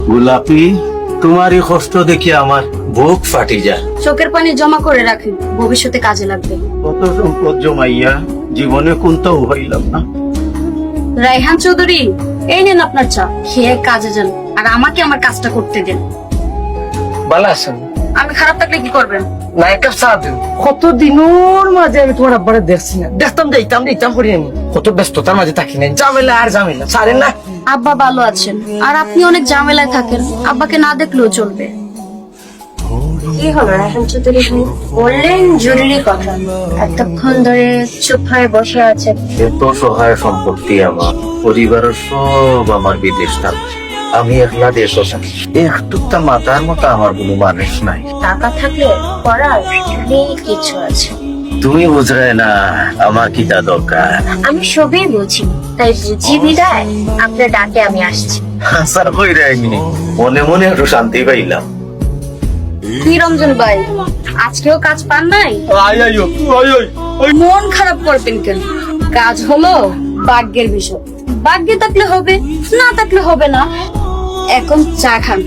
গোলাপি, তোমারই কষ্ট দেখি আমার বুক ফাটি যায়। চোখের পানি জমা করে রাখেন, ভবিষ্যতে কাজে লাগবে। কত সম্পদ জমাইয়া জীবনে কোনটাও হইলাম না। রায়হান চৌধুরী, এই নেন আপনার চা, খেয়ে কাজে যান আর আমাকে আমার কাজটা করতে দেন। ভালো আছেন? আমি খারাপ থাকলে কি করবেন? না, এক কাপ চা দিন। কতদিনের মাঝে আমি তোমার আব্বারে দেখছি না, দেখতাম দিতাম করি আমি। কত ব্যস্ততার মাঝে থাকি না, ঝামেলা আর ঝামেলা ছাড়েন না। আব্বা ভালো আছেন আর আপনি অনেক ঝামেলায় থাকেন, আব্বাকে না দেখলেও চলবে। কি হলো রায়হান চৌধুরী ভাই? বললেন জরুরি কথা, এতক্ষণ ধরে চুপ হয়ে বসে আছেন। এত সহায় সম্পত্তি আমার, পরিবারের সব আমার বিদেশ থাকছে, আমি একলা দেশ থাকি। একটুকটা মাথার মতো আমার কোনো মানুষ নাই। টাকা থাকলে করার অনেক কিছু আছে। তুমি বুঝলে না আমার কিটা দরকার। আমি সবই বুঝি, তাই বুঝি বিদায় আপনার ডাকে আমি আসছি। স্যার কই রাইনি, মনে মনে একটু শান্তি পাইলাম। কি রমজান ভাই, আজকেও কাজ পান নাই? মন খারাপ করবেন কেন? কাজ হলো ভাগ্যের বিষয়, ভাগ্যে থাকলে হবে, না থাকলে হবে না। এখন চা খান।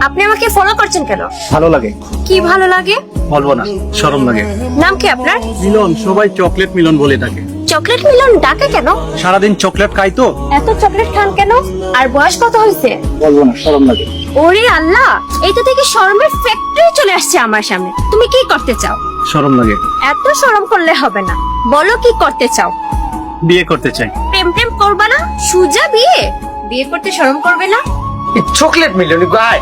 আপনি আমাকে ফলো করছেন কেন? ভালো লাগে। কি ভালো লাগে? বলবো না, শরম লাগে। নাম কি আপনার? মিলন, সবাই চকলেট মিলন বলে থাকে। চকলেট মিলন ডাকে কেন? সারাদিন চকলেট খাই তো। এত চকলেট খান কেন? আর বয়স কত হয়েছে? বলবো না, শরম লাগে। ওরে আল্লাহ, এটা থেকে শরমের ফ্যাক্টরি চলে আসছে আমার সামনে। তুমি কি করতে চাও? শরম লাগে। এত শরম করলে হবে না, বলো কি করতে চাও? বিয়ে করতে চাই। প্রেম টেম করবা না? সুজা বিয়ে? বিয়ে করতে শরম করবে না? চকলেট মিলনি গায়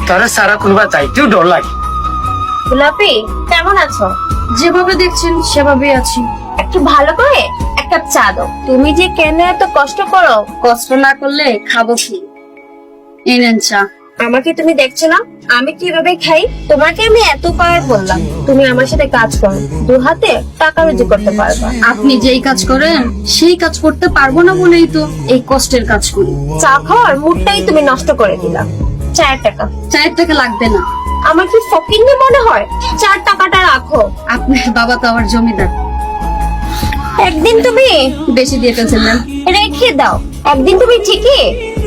তারা সারা কোনবা চাইতেও ডর লাগে। গোলাপি, কেমন আছো? যেভাবে দেখছেন সেভাবেই আছি। একটু ভালো করে এক কাপ চা দাও। তুমি যে কেন এত কষ্ট করো? কষ্ট না করলে খাবো কি? এই নেন চা। আমাকে তুমি দেখছো না আমি কিভাবে খাই? তোমাকে আমি এত বার বললাম তুমি আমার সাথে কাজ করো, দু হাতে টাকা রুজি করতে পারবা। আপনি যেই কাজ করেন সেই কাজ করতে পারবো না বলেই তো এই কষ্টের কাজ করি। চা খাওয়ার মুডটাই তুমি নষ্ট করে দিলা। 4 টাকা। 4 টাকা লাগবে না। আমার কি ফকিন্নি মনে হয়? 4 টাকাটা রাখো। আপনার বাবা তো আমার জমিদার। একদিন তুমি বেশি দিয়ে ফেলছিলেন, রেখে দাও। একদিন তুমি ঠিকই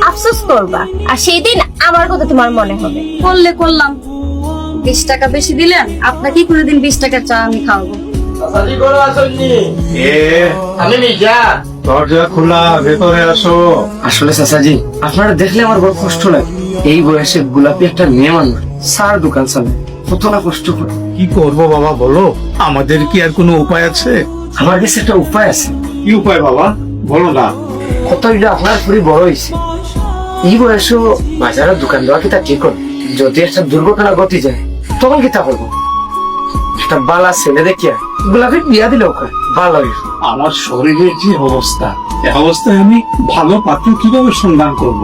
আফসোস করবা, আর সেই দিন আমার কথা তোমার মনে হবে। করলাম 20 টাকা বেশি দিলেন, আপনাকে কোনোদিন 20 টাকার চা আমি খাওয়াবো। আমি মিজা, দরজা খোলা, ভেতরে আসো। আসলে চাচাজি আপনারা দেখলে আমার বড় কষ্ট লাগে। এই বয়সে গোলাপি একটা মেয়ে মানুষ সার দোকান চালায়, কত না কষ্ট করে। কি করব বাবা বলো, আমাদের কি আর কোনো উপায় আছে? আমার কাছে একটা উপায় আছে। কি উপায় বাবা, বলো না। কতটা আপনার পুরি বড় হয়েছে, এই বয়সেও বাজারের দোকান দেওয়া কি তা ঠিক হবে? যদি একটা দুর্ঘটনা ঘটে যায় তখন কি তা করবো? একটা বালা ছেলে দেখিয়া গোলাপি বিয়া দিলে ওকে ভালো লাগে। আমার শরীরের যে অবস্থা, এই অবস্থায় আমি ভালো পাত্র কিভাবে সন্ধান করব?